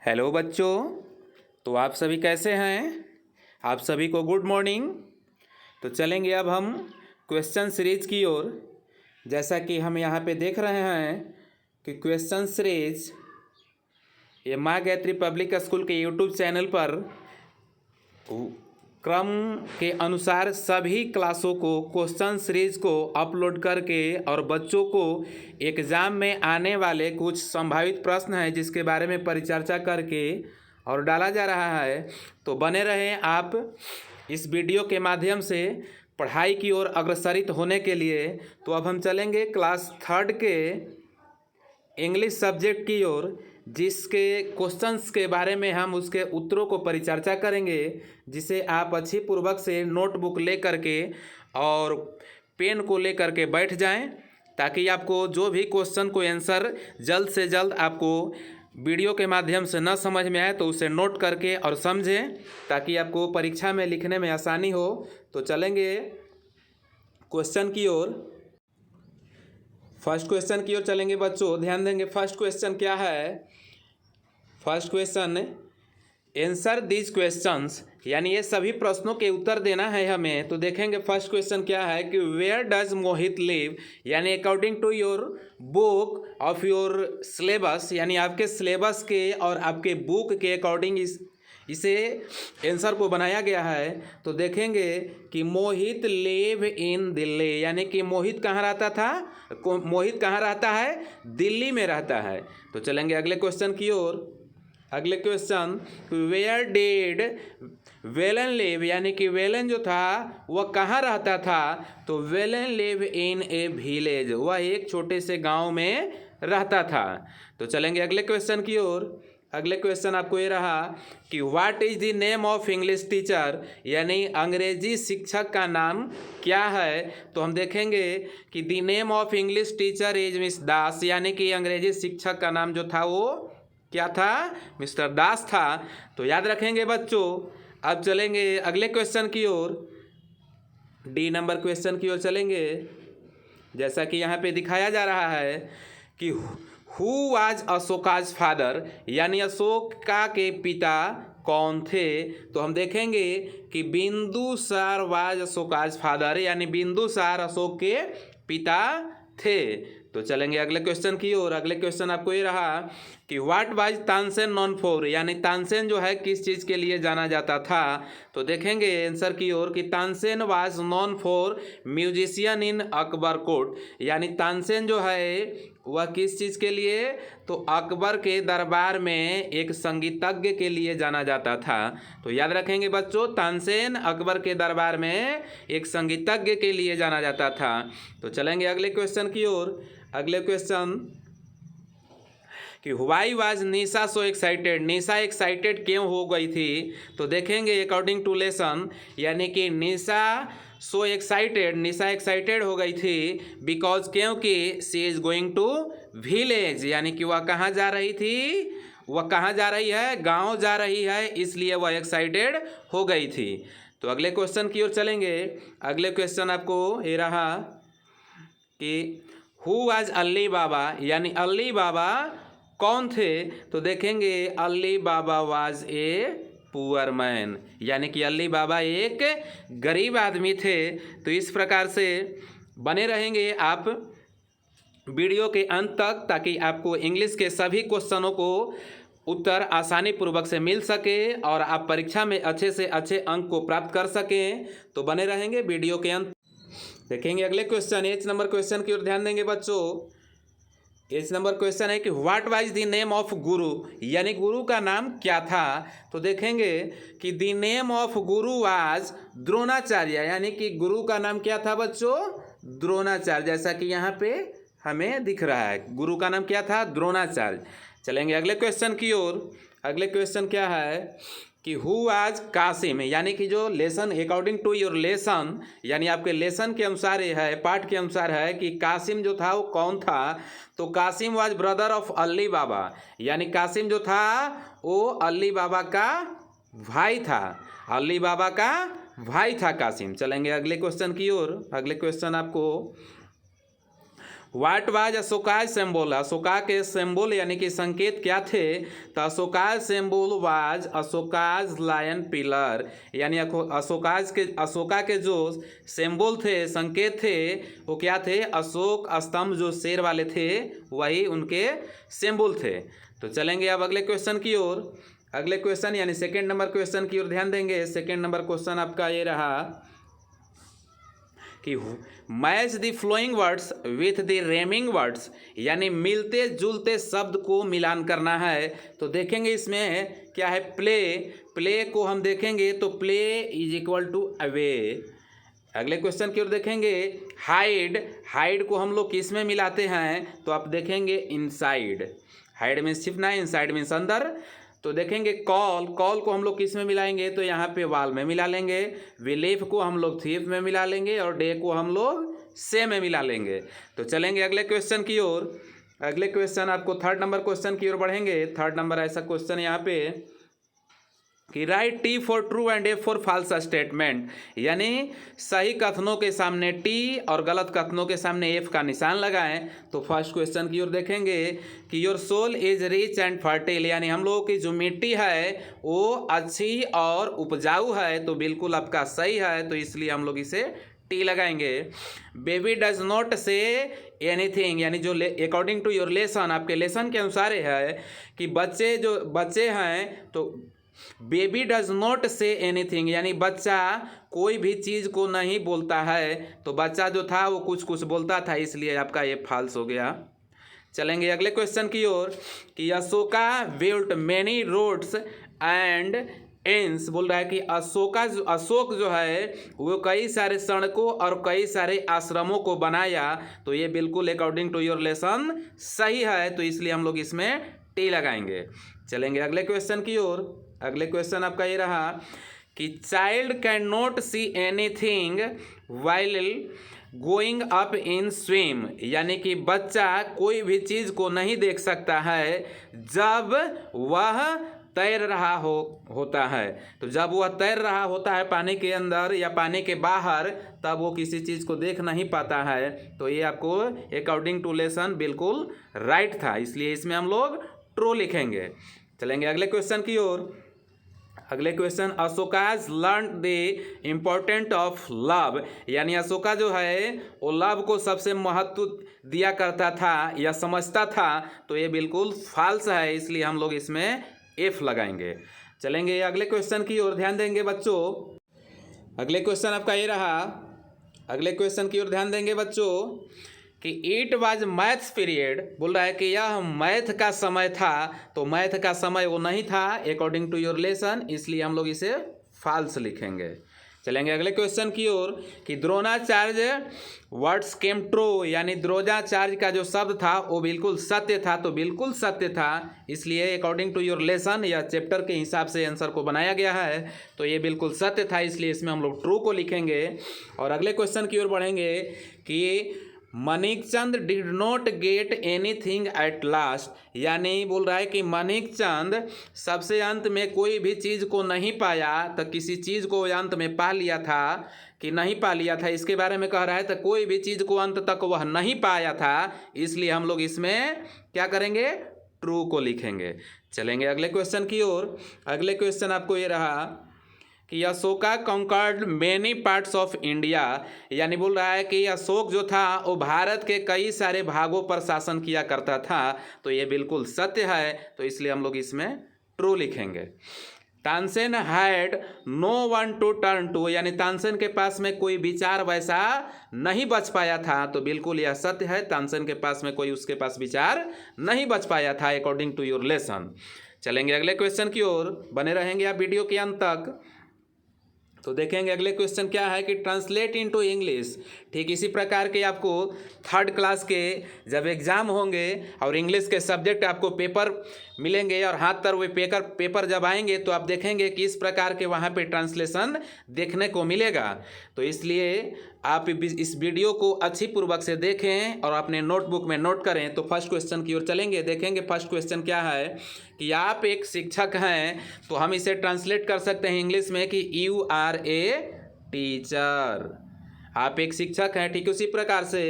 Hello बच्चों। तो आप सभी कैसे हैं? आप सभी को गुड मॉर्निंग। तो चलेंगे अब हम क्वेश्चन सीरीज की ओर। जैसा कि हम यहाँ पे देख रहे हैं कि क्वेश्चन सीरीज ये माँ गायत्री पब्लिक स्कूल के यूट्यूब चैनल पर क्रम के अनुसार सभी क्लासों को क्वेश्चन सीरीज को अपलोड करके और बच्चों को एग्ज़ाम में आने वाले कुछ संभावित प्रश्न हैं जिसके बारे में परिचर्चा करके और डाला जा रहा है। तो बने रहें आप इस वीडियो के माध्यम से पढ़ाई की ओर अग्रसरित होने के लिए। तो अब हम चलेंगे क्लास 3 के इंग्लिश सब्जेक्ट की ओर, जिसके क्वेश्चंस के बारे में हम उसके उत्तरों को परिचर्चा करेंगे, जिसे आप अच्छी पूर्वक से नोटबुक ले करके और पेन को ले करके बैठ जाएं, ताकि आपको जो भी क्वेश्चन को आंसर जल्द से जल्द आपको वीडियो के माध्यम से न समझ में आए तो उसे नोट करके और समझें, ताकि आपको परीक्षा में लिखने में आसानी हो। तो चलेंगे क्वेश्चन की ओर। फर्स्ट क्वेश्चन की ओर चलेंगे बच्चों, ध्यान देंगे। फर्स्ट क्वेश्चन क्या है? First question, answer these questions, यानी ये सभी प्रश्नों के उत्तर देना है हमें। तो देखेंगे फर्स्ट क्वेश्चन क्या है कि वेयर डज मोहित लिव, यानी according to your book of your syllabus, यानी आपके सिलेबस के और आपके बुक के अकॉर्डिंग इसे आंसर को बनाया गया है। तो देखेंगे कि मोहित लिव इन दिल्ली, यानी कि मोहित कहाँ रहता था? मोहित कहाँ रहता है? दिल्ली में रहता है। तो चलेंगे अगले क्वेश्चन की ओर। अगले question, where did Velan live, यानी कि वेलन जो था वह कहाँ रहता था? तो Velan live in A village, वह एक छोटे से गांव में रहता था। तो चलेंगे अगले क्वेश्चन की ओर। अगले क्वेश्चन आपको ये रहा कि what is the name of English teacher, यानी अंग्रेजी शिक्षक का नाम क्या है? तो हम देखेंगे कि the name of English teacher is miss Das, यानी कि अंग्रेजी शिक्षक का नाम जो था वो क्या था? मिस्टर दास था। तो याद रखेंगे बच्चों। अब चलेंगे अगले क्वेश्चन की ओर, डी नंबर क्वेश्चन की ओर चलेंगे। जैसा कि यहाँ पे दिखाया जा रहा है कि हु वाज अशोकाज फादर, यानी अशोका के पिता कौन थे? तो हम देखेंगे कि बिंदुसार वाज अशोकाज फादर, यानी बिंदुसार अशोक के पिता थे। तो चलेंगे अगले क्वेश्चन की ओर। अगले क्वेश्चन आपको ये रहा कि what was Tansen non for, यानी तानसेन जो है किस चीज़ के लिए जाना जाता था? तो देखेंगे आंसर की ओर कि Tansen was non for musician in Akbar court, यानी तानसेन जो है वह किस चीज़ के लिए? तो अकबर के दरबार में एक संगीतज्ञ के लिए जाना जाता था। तो याद रखेंगे बच्चों, तानसेन अकबर के दरबार में एक संगीतज्ञ के लिए जाना जाता था। तो चलेंगे अगले क्वेश्चन की ओर। अगले क्वेश्चन कि why was Nisha so excited, Nisha excited क्यों हो गई थी? तो देखेंगे अकॉर्डिंग टू लेसन, यानी कि निशा सो एक्साइटेड, निशा एक्साइटेड हो गई थी बिकॉज, क्योंकि सी इज गोइंग टू विलेज, यानी कि वह कहाँ जा रही थी? वह कहाँ जा रही है? गांव जा रही है, इसलिए वह एक्साइटेड हो गई थी। तो अगले क्वेश्चन की ओर चलेंगे। अगले क्वेश्चन आपको ये रहा कि हु वाज अली बाबा, यानी अली बाबा कौन थे? तो देखेंगे अली बाबा वाज ए पुअर मैन, यानी कि अली बाबा एक गरीब आदमी थे। तो इस प्रकार से बने रहेंगे आप वीडियो के अंत तक, ताकि आपको इंग्लिश के सभी क्वेश्चनों को उत्तर आसानी पूर्वक से मिल सके और आप परीक्षा में अच्छे से अच्छे अंक को प्राप्त कर सकें। तो बने रहेंगे वीडियो के अंत। देखेंगे अगले क्वेश्चन, एच नंबर क्वेश्चन की ओर ध्यान देंगे बच्चों। एच नंबर क्वेश्चन है कि what was the name of गुरु, यानी गुरु का नाम क्या था? तो देखेंगे कि the name of Guru was Dronacharya, यानी कि गुरु का नाम क्या था बच्चों? द्रोणाचार्य, जैसा कि यहाँ पे हमें दिख रहा है। गुरु का नाम क्या था? द्रोणाचार्य। चलेंगे अगले क्वेश्चन की ओर। अगले क्वेश्चन क्या है कि हु वाज कासिम, यानी कि जो lesson according to your lesson, यानी आपके लेसन के अनुसार ये है, पाठ के अनुसार है कि कासिम जो था वो कौन था? तो Kasim was brother of Ali Baba, यानी कासिम जो था वो अली बाबा का भाई था। अली बाबा का भाई था कासिम। चलेंगे अगले क्वेश्चन की ओर। अगले क्वेश्चन आपको what was Ashoka's symbol, Ashoka के सिंबल यानी कि संकेत क्या थे, तो Ashoka's symbol was Ashoka's lion pillar, यानी अशोका के जो सिंबल थे, संकेत थे, वो क्या थे, अशोक स्तंभ जो शेर वाले थे वही उनके सिंबल थे। तो चलेंगे अब अगले क्वेश्चन की ओर। अगले क्वेश्चन यानी सेकेंड नंबर क्वेश्चन की ओर ध्यान देंगे। सेकेंड नंबर क्वेश्चन आपका ये रहा कि match the flowing words with the रेमिंग words, यानी मिलते जुलते शब्द को मिलान करना है। तो देखेंगे इसमें क्या है, प्ले, प्ले को हम देखेंगे तो play is equal to away. अगले क्वेश्चन की ओर देखेंगे, हाइड, हाइड को हम लोग किस में मिलाते हैं, तो आप देखेंगे इनसाइड, हाइड मीन्स छिपना, इनसाइड मीन्स अंदर। तो देखेंगे कॉल, कॉल को हम लोग किस में मिलाएंगे, तो यहाँ पे वाल में मिला लेंगे, बिलीफ को हम लोग थीफ में मिला लेंगे और डे को हम लोग से में मिला लेंगे। तो चलेंगे अगले क्वेश्चन की ओर। अगले क्वेश्चन आपको थर्ड नंबर क्वेश्चन की ओर बढ़ेंगे। थर्ड नंबर ऐसा क्वेश्चन यहाँ पे कि write T for true and F for false statement, यानी सही कथनों के सामने टी और गलत कथनों के सामने एफ का निशान लगाएं। तो फर्स्ट क्वेश्चन की ओर देखेंगे कि your soil is rich and fertile, यानी हम लोगों की जो मिट्टी है वो अच्छी और उपजाऊ है, तो बिल्कुल आपका सही है, तो इसलिए हम लोग इसे टी लगाएंगे। Baby does not say anything, यानी जो अकॉर्डिंग टू योर लेसन, आपके लेसन के अनुसार है कि बच्चे हैं तो baby does not say anything, यानी बच्चा कोई भी चीज़ को नहीं बोलता है, तो बच्चा जो था वो कुछ कुछ बोलता था, इसलिए आपका ये फॉल्स हो गया। चलेंगे अगले क्वेश्चन की ओर कि Ashoka built many roads and inns, बोल रहा है कि अशोक जो है वो कई सारे सड़कों और कई सारे आश्रमों को बनाया, तो ये बिल्कुल अकॉर्डिंग टू योर लेसन सही है, तो इसलिए हम लोग इसमें टी लगाएंगे। चलेंगे अगले क्वेश्चन की ओर। अगले क्वेश्चन आपका ये रहा कि child can not see anything while going up in swim, यानी कि बच्चा कोई भी चीज़ को नहीं देख सकता है जब वह तैर रहा होता है। तो जब वह तैर रहा होता है पानी के अंदर या पानी के बाहर, तब वो किसी चीज़ को देख नहीं पाता है, तो ये आपको अकॉर्डिंग टू लेसन बिल्कुल राइट था, इसलिए इसमें हम लोग ट्रू लिखेंगे। चलेंगे अगले क्वेश्चन की ओर। अगले question, Ashoka's learn the important of love, यानी अशोका जो है वो लव को सबसे महत्व दिया करता था या समझता था, तो ये बिल्कुल फॉल्स है, इसलिए हम लोग इसमें एफ लगाएंगे। चलेंगे अगले क्वेश्चन की ओर, ध्यान देंगे बच्चों। अगले क्वेश्चन आपका ये रहा। अगले क्वेश्चन की ओर ध्यान देंगे बच्चों कि इट वाज मैथ्स पीरियड, बोल रहा है कि यह मैथ का समय था, तो मैथ का समय वो नहीं था अकॉर्डिंग टू योर लेसन, इसलिए हम लोग इसे फॉल्स लिखेंगे। चलेंगे अगले क्वेश्चन की ओर कि द्रोणाचार्य वर्ड्स केम ट्रू, यानी द्रोणाचार्य का जो शब्द था वो बिल्कुल सत्य था, तो बिल्कुल सत्य था, इसलिए अकॉर्डिंग टू योर लेसन या चैप्टर के हिसाब से आंसर को बनाया गया है, तो ये बिल्कुल सत्य था, इसलिए इसमें हम लोग ट्रू को लिखेंगे। और अगले क्वेश्चन की ओर बढ़ेंगे कि Manikchand did not get anything at last, यानी बोल रहा है कि मणिकचंद सबसे अंत में कोई भी चीज़ को नहीं पाया, तो किसी चीज़ को अंत में पा लिया था कि नहीं पा लिया था, इसके बारे में कह रहा है, तो कोई भी चीज़ को अंत तक वह नहीं पाया था, इसलिए हम लोग इसमें क्या करेंगे, ट्रू को लिखेंगे। चलेंगे अगले क्वेश्चन की ओर। अगले क्वेश्चन आपको ये रहा कि Ashoka conquered many parts of India, यानी बोल रहा है कि अशोक जो था वो भारत के कई सारे भागों पर शासन किया करता था, तो ये बिल्कुल सत्य है, तो इसलिए हम लोग इसमें ट्रू लिखेंगे। Tansen had no one to turn to, यानी तानसेन के पास में कोई विचार वैसा नहीं बच पाया था, तो बिल्कुल यह सत्य है, तानसेन के पास में कोई उसके पास विचार नहीं बच पाया था अकॉर्डिंग टू योर लेसन। चलेंगे अगले क्वेश्चन की ओर, बने रहेंगे आप वीडियो के अंत तक। तो देखेंगे अगले क्वेश्चन क्या है कि ट्रांसलेट इनटू इंग्लिश। ठीक इसी प्रकार के आपको थर्ड क्लास के जब एग्ज़ाम होंगे और इंग्लिश के सब्जेक्ट आपको पेपर मिलेंगे और हाथ तर वे पेपर जब आएंगे तो आप देखेंगे कि इस प्रकार के वहाँ पे ट्रांसलेशन देखने को मिलेगा। तो इसलिए आप इस वीडियो को अच्छी पूर्वक से देखें और अपने नोटबुक में नोट करें। तो फर्स्ट क्वेश्चन की ओर चलेंगे, देखेंगे फर्स्ट क्वेश्चन क्या है कि आप एक शिक्षक हैं, तो हम इसे ट्रांसलेट कर सकते हैं इंग्लिश में कि यू आर ए टीचर, आप एक शिक्षक हैं। ठीक उसी प्रकार से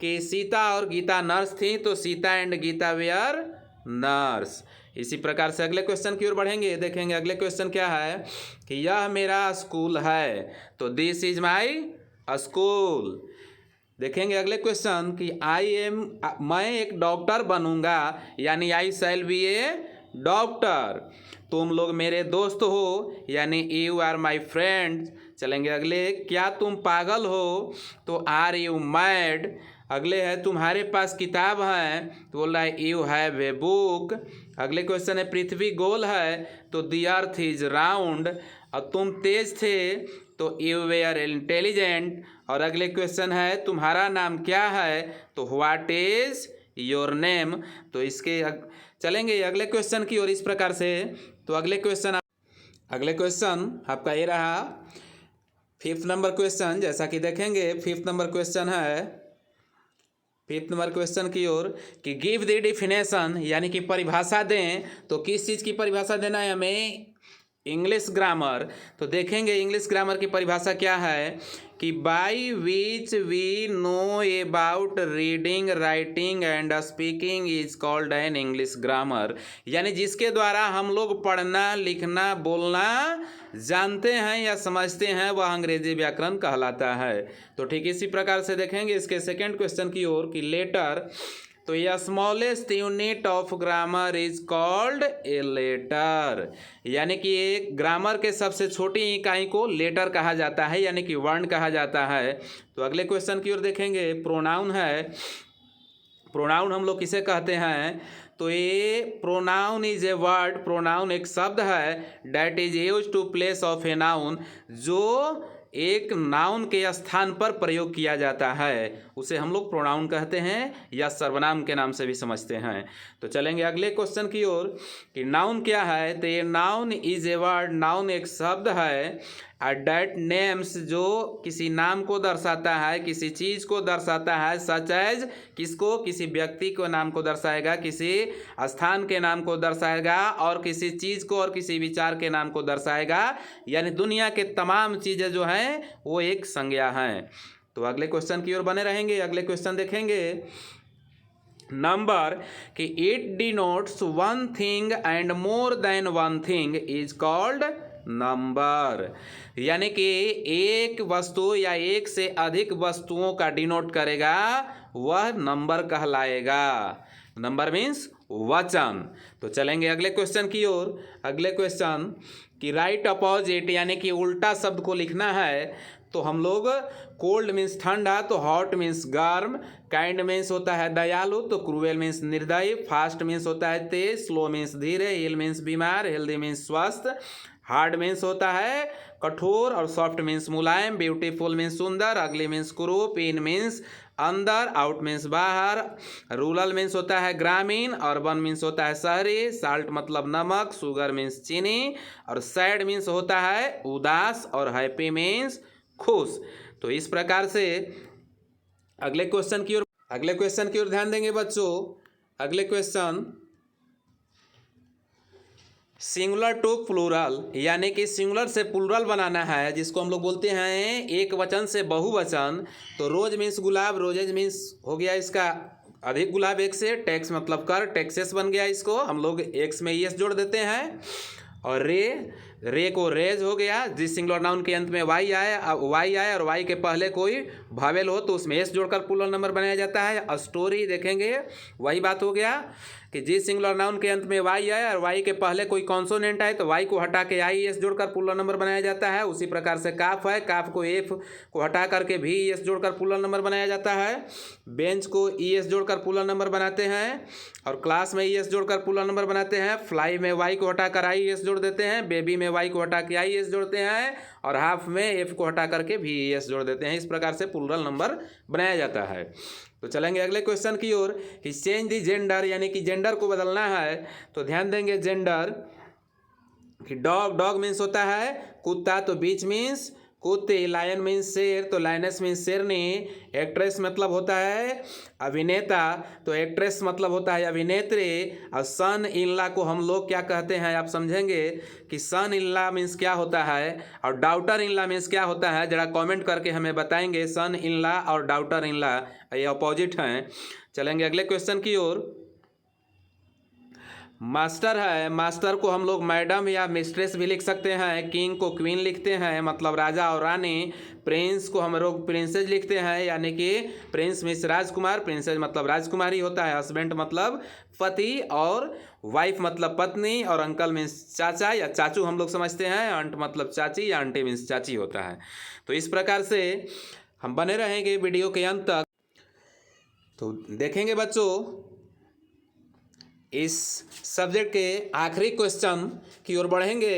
कि सीता और गीता नर्स थी, तो Sita and Gita were nurse. इसी प्रकार से अगले क्वेश्चन की ओर बढ़ेंगे। देखेंगे अगले क्वेश्चन क्या है कि यह मेरा स्कूल है, तो दिस इज माई स्कूल। देखेंगे अगले क्वेश्चन कि मैं एक डॉक्टर बनूंगा, यानी आई शैल बी ए डॉक्टर। तुम लोग मेरे दोस्त हो, यानी यू आर माई फ्रेंड। चलेंगे अगले, क्या तुम पागल हो, तो आर यू मैड। अगले है तुम्हारे पास किताब है, तो बोल रहा है यू हैव ए बुक। अगले क्वेश्चन है पृथ्वी गोल है, तो द अर्थ इज राउंड। और तुम तेज थे, तो यू वेयर इंटेलिजेंट। और अगले क्वेश्चन है तुम्हारा नाम क्या है, तो व्हाट इज योर नेम। तो इसके चलेंगे अगले क्वेश्चन की ओर इस प्रकार से। तो अगले क्वेश्चन आपका ये रहा 5th नंबर क्वेश्चन। जैसा कि देखेंगे 5th नंबर क्वेश्चन है, 5th नंबर क्वेश्चन की ओर कि गिव द डिफिनेशन, यानी कि परिभाषा दें। तो किस चीज़ की परिभाषा देना है हमें, इंग्लिश ग्रामर। तो देखेंगे इंग्लिश ग्रामर की परिभाषा क्या है कि by which we know about reading writing and speaking is called an English grammar. यानी जिसके द्वारा हम लोग पढ़ना लिखना बोलना जानते हैं या समझते हैं, वह अंग्रेजी व्याकरण कहलाता है। तो ठीक इसी प्रकार से देखेंगे इसके सेकेंड क्वेश्चन की ओर कि लेटर। तो ये smallest unit of grammar is called a letter, यानी कि एक ग्रामर के सबसे छोटी इकाई को लेटर कहा जाता है, यानी कि वर्ण कहा जाता है। तो अगले क्वेश्चन की ओर देखेंगे, प्रोनाउन है। प्रोनाउन हम लोग किसे कहते हैं, तो ये pronoun is a word. Pronoun एक शब्द है that is use to place of a noun, जो एक नाउन के स्थान पर प्रयोग किया जाता है, उसे हम लोग प्रोनाउन कहते हैं या सर्वनाम के नाम से भी समझते हैं। तो चलेंगे अगले क्वेश्चन की ओर कि नाउन क्या है। तो ये noun is a word, noun एक शब्द है डैट नेम्स, जो किसी नाम को दर्शाता है, किसी चीज़ को दर्शाता है। सच एज किसको, किसी व्यक्ति को नाम को दर्शाएगा, किसी स्थान के नाम को दर्शाएगा, और किसी चीज़ को और किसी विचार के नाम को दर्शाएगा। यानी दुनिया के तमाम चीज़ें जो हैं वो एक संज्ञा हैं। तो अगले क्वेश्चन की ओर बने रहेंगे। अगले क्वेश्चन देखेंगे नंबर कि it denotes one thing and more than one thing is called number, यानी कि एक वस्तु या एक से अधिक वस्तुओं का डिनोट करेगा, वह नंबर कहलाएगा। नंबर मीन्स वचन। तो चलेंगे अगले क्वेश्चन की ओर। अगले क्वेश्चन कि राइट अपोजिट, यानी कि उल्टा शब्द को लिखना है। तो हम लोग कोल्ड मीन्स ठंडा, तो हॉट मीन्स गर्म। काइंड मीन्स होता है दयालु, तो क्रूएल मीन्स निर्दयी। फास्ट मीन्स होता है तेज, स्लो मीन्स धीरे, इल मीन्स बीमार, हेल्दी मीन्स स्वस्थ। हार्ड मीन्स होता है कठोर, और सॉफ्ट मीन्स मुलायम। ब्यूटीफुल मीन्स सुंदर, अगली मीन्स कुरूप, इन मीन्स अंदर, आउट मीन्स बाहर। रूरल मीन्स होता है ग्रामीण, अर्बन मीन्स होता है शहरी। साल्ट मतलब नमक, शुगर मीन्स चीनी, और सैड मीन्स होता है उदास, और हैप्पी मीन्स खुश। तो इस प्रकार से अगले क्वेश्चन की ओर ध्यान देंगे बच्चों। अगले क्वेश्चन सिंगुलर टू प्लूरल, यानी कि सिंगुलर से प्लूरल बनाना है, जिसको हम लोग बोलते हैं एक वचन से बहुवचन। तो रोज मीन्स गुलाब, रोजेज मीन्स हो गया इसका अधिक गुलाब एक से। टैक्स मतलब कर, टैक्सेस बन गया, इसको हम लोग एक्स में ईएस जोड़ देते हैं। और रे को रेज हो गया। जिस सिंगुलर नाउन के अंत में वाई आए और वाई के पहले कोई भावेल हो तो उसमें एस जोड़कर प्लूरल नंबर बनाया जाता है। स्टोरी देखेंगे वही बात हो गया कि जिस सिंगुलर नाउन के अंत में वाई आए और वाई के पहले कोई कॉन्सोनेंट आए तो वाई को हटा के आई एस जोड़कर प्लूरल नंबर बनाया जाता है। उसी प्रकार से काफ है, काफ को एफ को हटा करके भी एस जोड़कर प्लूरल नंबर बनाया जाता है। बेंच को ई एस जोड़कर प्लूरल नंबर बनाते हैं, और क्लास में ई एस जोड़कर प्लूरल नंबर बनाते हैं। फ्लाई में वाई को हटाकर आई एस जोड़ देते हैं, बेबी में वाई को हटा के आई एस जोड़ते हैं, और हाफ में एफ को हटा करके भी ई एस जोड़ देते हैं। इस प्रकार से प्लूरल नंबर बनाया जाता है। तो चलेंगे अगले क्वेश्चन की ओर कि चेंज दी जेंडर, यानी कि जेंडर को बदलना है। तो ध्यान देंगे जेंडर कि डॉग मीन्स होता है कुत्ता, तो बीच मीन्स कुत्ते, लायन मीन्स शेर, तो लायनेस मीन्स शेरनी। एक्ट्रेस मतलब होता है अभिनेता, तो एक्ट्रेस मतलब होता है अभिनेत्री। और सन इन लॉ को हम लोग क्या कहते हैं आप समझेंगे कि सन इन लॉ मीन्स क्या होता है और डाउटर इन लॉ मीन्स क्या होता है, जरा कमेंट करके हमें बताएंगे। सन इन लॉ और डाउटर इन लॉ ये अपोजिट हैं। चलेंगे अगले क्वेश्चन की ओर। मास्टर है, मास्टर को हम लोग मैडम या मिस्ट्रेस भी लिख सकते हैं। किंग को क्वीन लिखते हैं, मतलब राजा और रानी। प्रिंस को हम लोग प्रिंसेस लिखते हैं, यानी कि प्रिंस मीन्स राजकुमार, प्रिंसेस मतलब राजकुमारी होता है। हस्बैंड मतलब पति और वाइफ मतलब पत्नी, और अंकल मीन्स चाचा या चाचू हम लोग समझते हैं। आंट मतलब चाची या आंटी मीन्स चाची होता है। तो इस प्रकार से हम बने रहेंगे वीडियो के अंत तक। तो देखेंगे बच्चों, इस सब्जेक्ट के आखिरी क्वेश्चन की ओर बढ़ेंगे।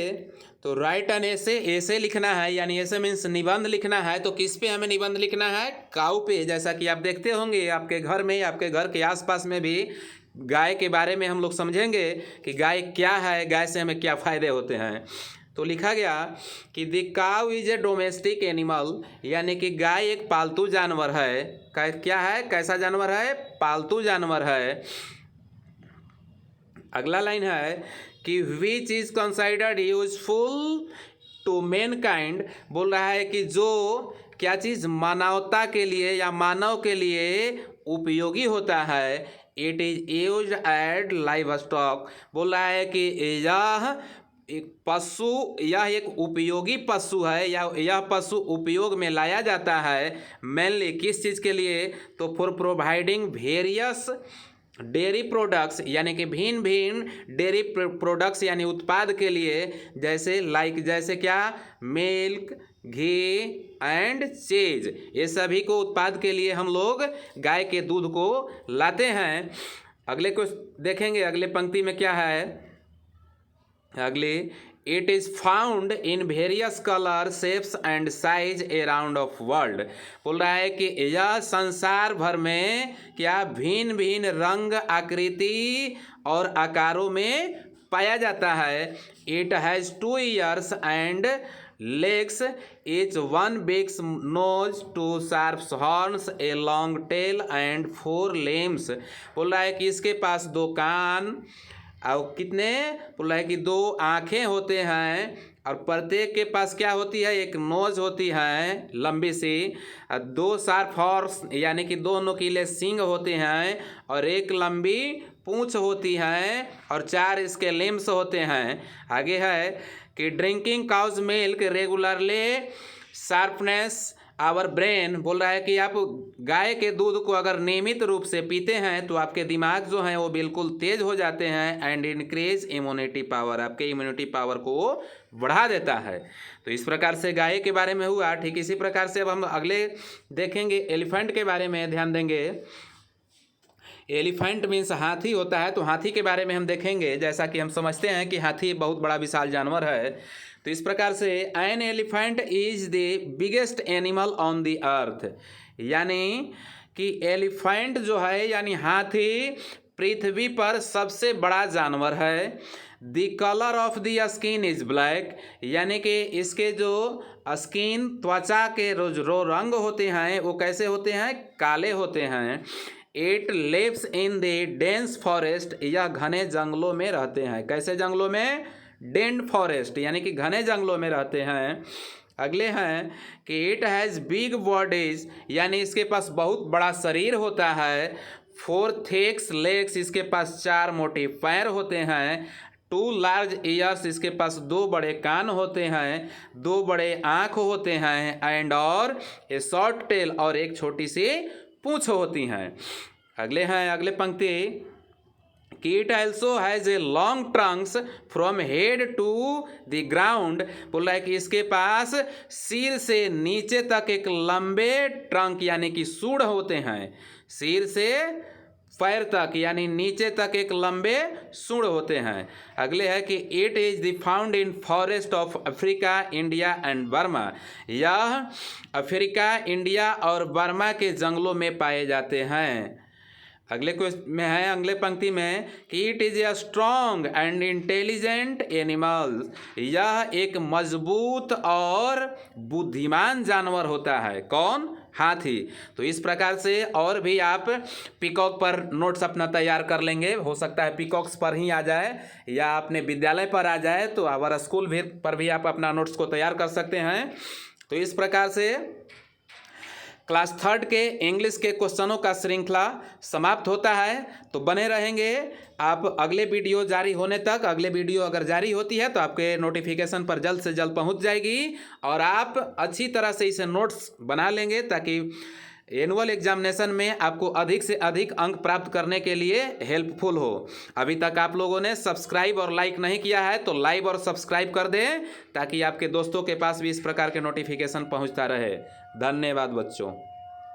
तो राइट एन ऐसे, ऐसे लिखना है, यानी ऐसे मीन्स निबंध लिखना है। तो किस पे हमें निबंध लिखना है? काऊ पे। जैसा कि आप देखते होंगे आपके घर में, आपके घर के आसपास में भी गाय के बारे में हम लोग समझेंगे कि गाय क्या है, गाय से हमें क्या फ़ायदे होते हैं। तो लिखा गया कि the cow is a domestic animal, यानी कि गाय एक पालतू जानवर है। क्या है? कैसा जानवर है? पालतू जानवर है। अगला लाइन है कि which is considered useful to mankind. बोल रहा है कि जो क्या चीज़ मानवता के लिए या मानव के लिए उपयोगी होता है। It is used as livestock. बोल रहा है कि यह एक पशु, यह एक उपयोगी पशु है, या यह पशु उपयोग में लाया जाता है मेनली किस चीज़ के लिए? तो for providing various dairy products, यानी कि भिन्न भिन्न डेयरी प्रोडक्ट्स यानी उत्पाद के लिए। जैसे जैसे क्या? मिल्क, घी एंड चीज, ये सभी को उत्पाद के लिए हम लोग गाय के दूध को लाते हैं। अगले को देखेंगे, अगले पंक्ति में क्या है? अगले, it is found in various colour, shapes and size around of world. बोल रहा है कि यह संसार भर में क्या भिन्न भिन्न रंग, आकृति और आकारों में पाया जाता है। It has 2 ears and legs, each one big nose, 2 sharp horns, a long tail and 4 limbs। बोल रहा है कि इसके पास 2 कान और कितने? बोल रहा है कि 2 आँखें होते हैं, और प्रत्येक के पास क्या होती है? एक नोज होती है लंबी सी, 2 शार्प हॉर्स यानी कि 2 नुकीले सींग होते हैं, और एक लंबी पूंछ होती है, और 4 इसके लिम्स होते हैं। आगे है कि drinking cow's milk regularly sharpness our brain. बोल रहा है कि आप गाय के दूध को अगर नियमित रूप से पीते हैं तो आपके दिमाग जो हैं वो बिल्कुल तेज हो जाते हैं। एंड इंक्रीज इम्यूनिटी पावर, आपके इम्यूनिटी पावर को बढ़ा देता है। तो इस प्रकार से गाय के बारे में हुआ। ठीक इसी प्रकार से अब हम अगले देखेंगे एलिफेंट के बारे में ध्यान देंगे। एलिफेंट मीन्स हाथी होता है, तो हाथी के बारे में हम देखेंगे। जैसा कि हम समझते हैं कि हाथी बहुत बड़ा विशाल जानवर है। तो इस प्रकार से an elephant is the biggest animal on the earth, यानी कि एलिफेंट जो है यानी हाथी पृथ्वी पर सबसे बड़ा जानवर है। The colour of the skin is black, यानी कि इसके जो स्किन त्वचा के जो रंग होते हैं वो कैसे होते हैं? काले होते हैं। It lives in the dense forest, यह घने जंगलों में रहते हैं। कैसे जंगलों में? डेंस फॉरेस्ट, यानी कि घने जंगलों में रहते हैं। अगले हैं कि इट हैज़ बिग बॉडीज, यानी इसके पास बहुत बड़ा शरीर होता है। 4 थिक लेग्स, इसके पास 4 मोटे पैर होते हैं। 2 लार्ज ईयर्स, इसके पास 2 बड़े कान होते हैं। 2 बड़े आँख होते हैं। एंड और ए शॉर्ट टेल, और एक छोटी सी पूंछ होती हैं। अगले हैं, अगले पंक्ति कि it also has a long trunks from head to the ground. बोल रहा है कि इसके पास सिर से नीचे तक एक लंबे ट्रंक यानी कि सूढ़ होते हैं। सिर से पैर तक यानी नीचे तक एक लंबे सूढ़ होते हैं। अगले है कि it is the found in forest of Africa, India and Burma. यह अफ्रीका, इंडिया और बर्मा के जंगलों में पाए जाते हैं। अगले क्वेश्चन में है, अगले पंक्ति में कि it is a strong and intelligent animal, यह एक मजबूत और बुद्धिमान जानवर होता है। कौन? हाथी। तो इस प्रकार से और भी आप पीकॉक पर नोट्स अपना तैयार कर लेंगे। हो सकता है पीकॉक्स पर ही आ जाए या अपने विद्यालय पर आ जाए, तो आवर स्कूल भी पर भी आप अपना नोट्स को तैयार कर सकते हैं। तो इस प्रकार से क्लास 3 के इंग्लिश के क्वेश्चनों का श्रृंखला समाप्त होता है। तो बने रहेंगे आप अगले वीडियो जारी होने तक। अगले वीडियो अगर जारी होती है तो आपके नोटिफिकेशन पर जल्द से जल्द पहुंच जाएगी और आप अच्छी तरह से इसे नोट्स बना लेंगे ताकि एनुअल एग्जामिनेशन में आपको अधिक से अधिक अंक प्राप्त करने के लिए हेल्पफुल हो। अभी तक आप लोगों ने सब्सक्राइब और लाइक नहीं किया है तो लाइक और सब्सक्राइब कर दें ताकि आपके दोस्तों के पास भी इस प्रकार के नोटिफिकेशन पहुंचता रहे। धन्यवाद बच्चों।